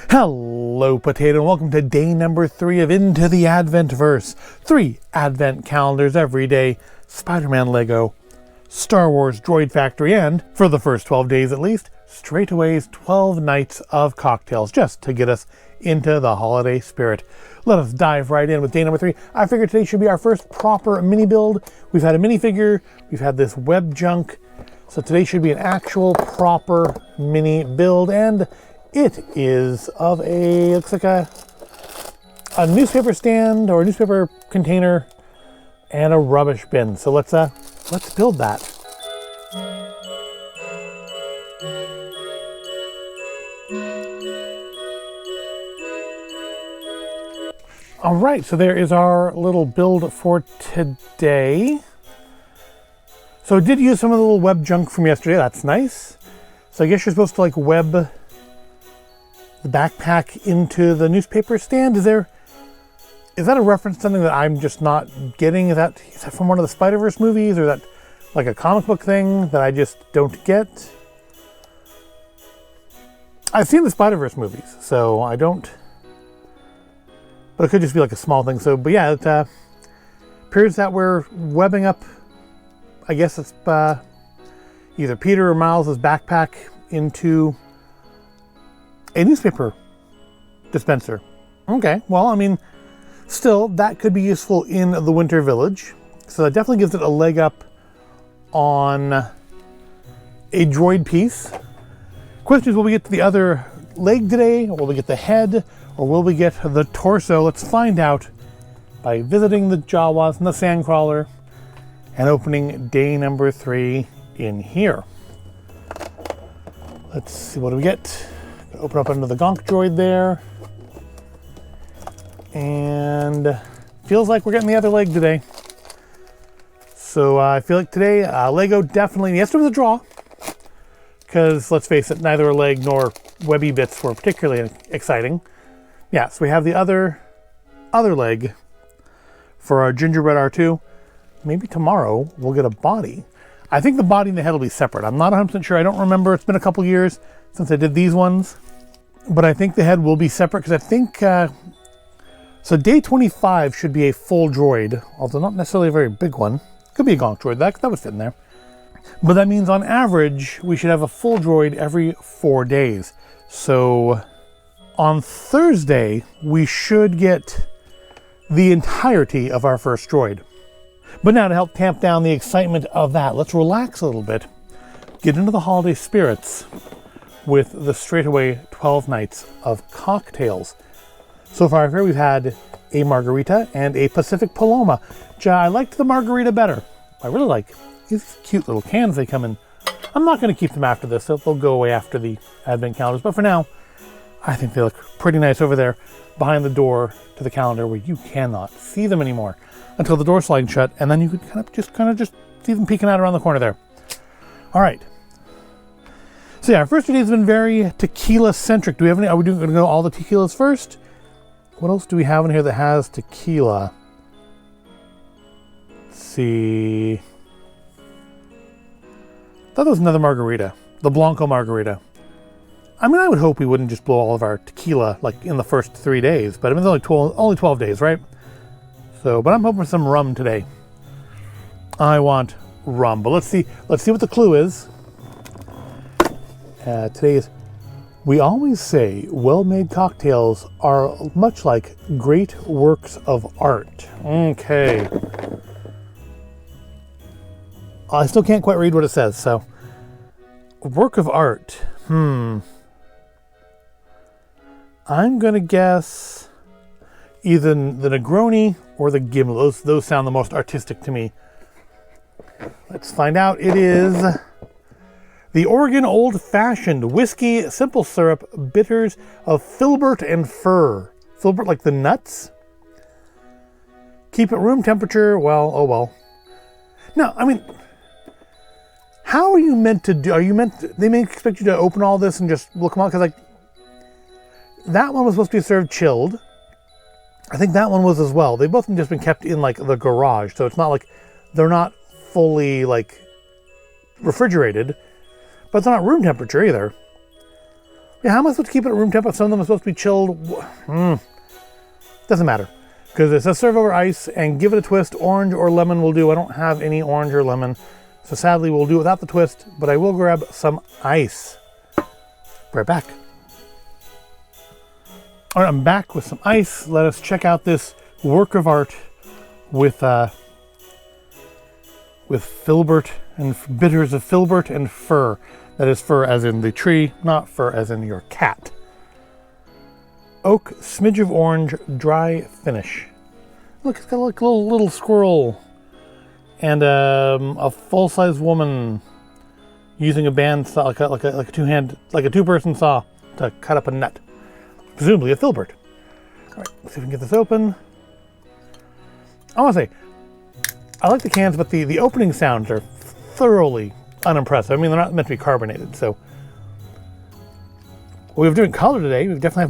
Hello, Potato, and welcome to day number 3 of Into the Advent-verse. 3 Advent calendars every day, Spider-Man Lego, Star Wars Droid Factory, and, for the first 12 days at least, Straightaway's 12 Nights of Cocktails, just to get us into the holiday spirit. Let us dive right in with day number 3. I figured today should be our first proper mini build. We've had a minifigure, we've had this web junk, so today should be an actual proper mini build, and it is of a, looks like a newspaper stand or a newspaper container and a rubbish bin. So let's build that. All right, so there is our little build for today. So I did use some of the little web junk from yesterday. That's nice. So I guess you're supposed to like web the backpack into the newspaper stand. Is that a reference to something that I'm just not getting? Is that from one of the Spider-Verse movies, or is that like a comic book thing that I just don't get? I've seen the Spider-Verse movies, so I don't, but it could just be like a small thing. So, but yeah, it appears that we're webbing up, I guess it's either Peter or Miles's backpack into a newspaper dispenser. Okay, well, I mean, still, that could be useful in the Winter Village. So that definitely gives it a leg up on a droid piece. Question is, will we get to the other leg today? Or will we get the head? Or will we get the torso? Let's find out by visiting the Jawas and the Sandcrawler and opening day number 3 in here. Let's see, what do we get? Open up under the Gonk droid there. And feels like we're getting the other leg today. So I feel like today, Lego definitely, yesterday was a draw. Because let's face it, neither a leg nor webby bits were particularly exciting. Yeah, so we have the other leg for our gingerbread R2. Maybe tomorrow we'll get a body. I think the body and the head will be separate. I'm not 100% sure. I don't remember. It's been a couple years since I did these ones. But I think the head will be separate because I think, so day 25 should be a full droid, although not necessarily a very big one. Could be a Gonk droid, that would fit in there. But that means on average, we should have a full droid every 4 days. So on Thursday, we should get the entirety of our first droid. But now to help tamp down the excitement of that, let's relax a little bit, get into the holiday spirits with the Straightaway 12 Nights of Cocktails. So far here we've had a margarita and a Pacific Paloma. I liked the margarita better. I really like these cute little cans they come in. I'm not going to keep them after this. They'll go away after the Advent calendars. But for now, I think they look pretty nice over there behind the door to the calendar where you cannot see them anymore until the door slides shut. And then you can kind of just see them peeking out around the corner there. All right. So yeah, our first video has been very tequila-centric. Do we have any? Are we going to go all the tequilas first? What else do we have in here that has tequila? Let's see. I thought there was another margarita. The Blanco margarita. I mean, I would hope we wouldn't just blow all of our tequila like in the first 3 days, but I mean, it's only 12 days, right? So, but I'm hoping for some rum today. I want rum, but let's see what the clue is. Today is, we always say well-made cocktails are much like great works of art. Okay. I still can't quite read what it says, so. Work of art. I'm gonna guess either the Negroni or the Gimlet. Those sound the most artistic to me. Let's find out. It is the Oregon Old Fashioned Whiskey Simple Syrup Bitters of Filbert and Fir. Filbert like the nuts? Keep it room temperature. Well, oh well. No, I mean, how are you meant to do? They may expect you to open all this and just look them out? Because like, that one was supposed to be served chilled. I think that one was as well. They both have just been kept in like the garage. So it's not like, they're not fully like refrigerated, but it's not room temperature either. Yeah, how am I supposed to keep it at room temp, but some of them are supposed to be chilled? Doesn't matter. Because it says serve over ice and give it a twist. Orange or lemon will do. I don't have any orange or lemon. So sadly, we'll do it without the twist, but I will grab some ice. Be right back. All right, I'm back with some ice. Let us check out this work of art with filbert and bitters of filbert and fir. That is fir as in the tree, not fir as in your cat. Oak, smidge of orange, dry finish. Look, it's got like a little squirrel and a full-size woman using a bandsaw, like a two-person saw to cut up a nut, presumably a filbert. All right, let's see if we can get this open. I want to say, I like the cans, but the opening sounds are thoroughly unimpressive. I mean, they're not meant to be carbonated, so we have different color today. We definitely have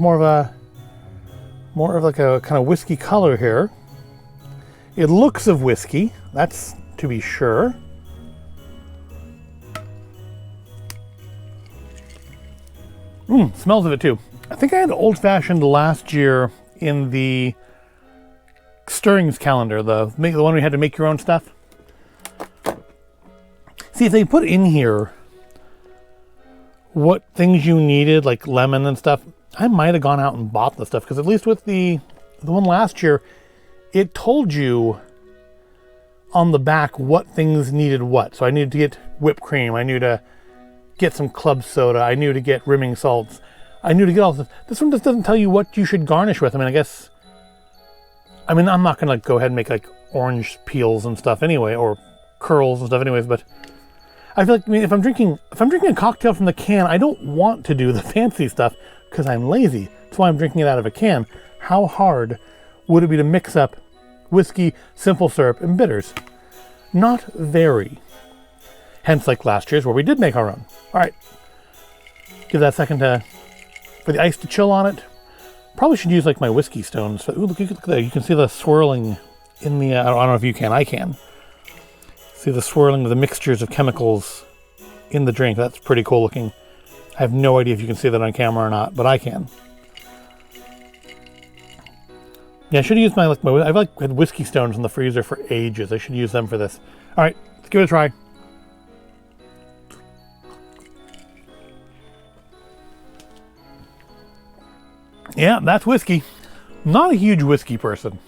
more of like a kind of whiskey color here. It looks of whiskey, that's to be sure. Smells of it too. I think I had Old Fashioned last year in the stirrings calendar, the one where you had to make your own stuff. See, if they put in here what things you needed, like lemon and stuff, I might have gone out and bought the stuff, because at least with the one last year, it told you on the back what things needed what. So I needed to get whipped cream, I knew to get some club soda, I knew to get rimming salts, I knew to get all this. This one just doesn't tell you what you should garnish with. I mean, I'm not gonna go ahead and make like orange peels and stuff anyway, or curls and stuff anyways, but I feel like, I mean, if I'm drinking a cocktail from the can, I don't want to do the fancy stuff because I'm lazy. That's why I'm drinking it out of a can. How hard would it be to mix up whiskey, simple syrup, and bitters? Not very. Hence, like last year's where we did make our own. All right, give that a second for the ice to chill on it. Probably should use like my whiskey stones. Ooh, look at that. You can see the swirling in the, I don't know if you can, I can. See the swirling of the mixtures of chemicals in the drink. That's pretty cool looking. I have no idea if you can see that on camera or not, but I can. Yeah, I should have used I've had whiskey stones in the freezer for ages. I should use them for this. All right, let's give it a try. Yeah, that's whiskey. Not a huge whiskey person.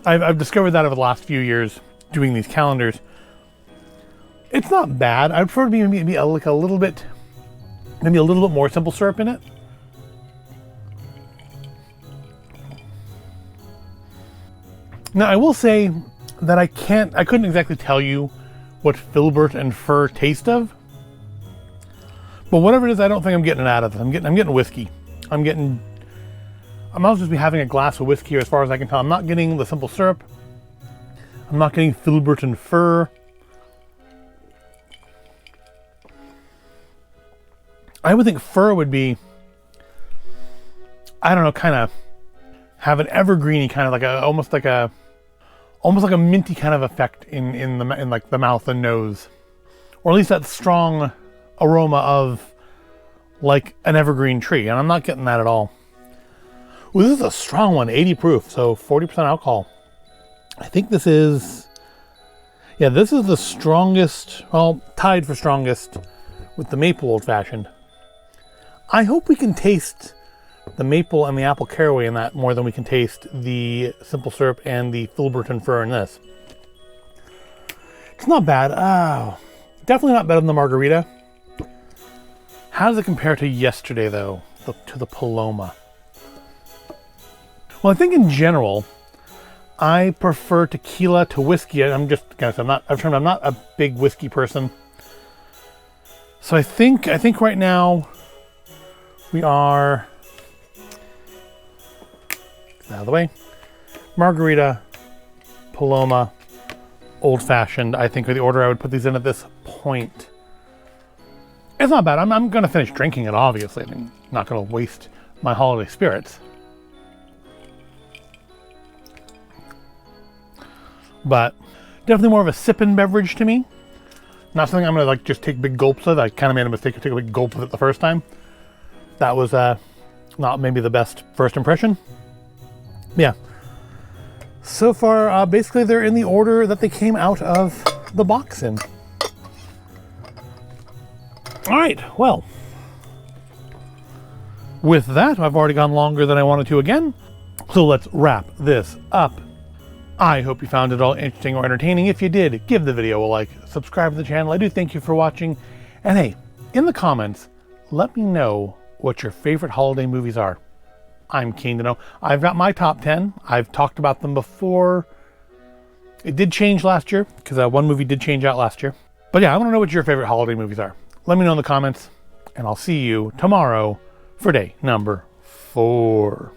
I've discovered that over the last few years doing these calendars. It's not bad. I'd prefer to be maybe a little bit more simple syrup in it. Now I will say that I couldn't exactly tell you what filbert and fir taste of. But whatever it is, I don't think I'm getting it out of it. I'm getting whiskey. I might just be having a glass of whiskey here as far as I can tell. I'm not getting the simple syrup. I'm not getting filbert and fir. I would think fir would be, I don't know, kind of have an evergreeny kind of like almost like a minty kind of effect in like the mouth and nose, or at least that strong aroma of like an evergreen tree, and I'm not getting that at all. Ooh, this is a strong one, 80 proof, so 40% alcohol. I think this is the strongest, well, tied for strongest with the maple old fashioned. I hope we can taste the maple and the apple caraway in that more than we can taste the simple syrup and the filbert and fir in this. It's not bad. Definitely not better than the margarita. How does it compare to yesterday though, to the Paloma? Well, I think in general, I prefer tequila to whiskey. I'm not a big whiskey person. So I think right now we are, get out of the way, margarita, Paloma, old fashioned. I think are the order I would put these in at this point. It's not bad. I'm going to finish drinking it, obviously. I mean, I'm not going to waste my holiday spirits. But definitely more of a sipping beverage to me. Not something I'm going to like just take big gulps of. I kind of made a mistake to take a big gulp of it the first time. that was not maybe the best first impression. Yeah. So far, basically they're in the order that they came out of the box in. All right, well, with that, I've already gone longer than I wanted to again. So let's wrap this up. I hope you found it all interesting or entertaining. If you did, give the video a like, subscribe to the channel. I do thank you for watching. And hey, in the comments, let me know what your favorite holiday movies are. I'm keen to know. I've got my top 10. I've talked about them before. It did change last year, because one movie did change out last year. But yeah, I want to know what your favorite holiday movies are. Let me know in the comments, and I'll see you tomorrow for day number 4.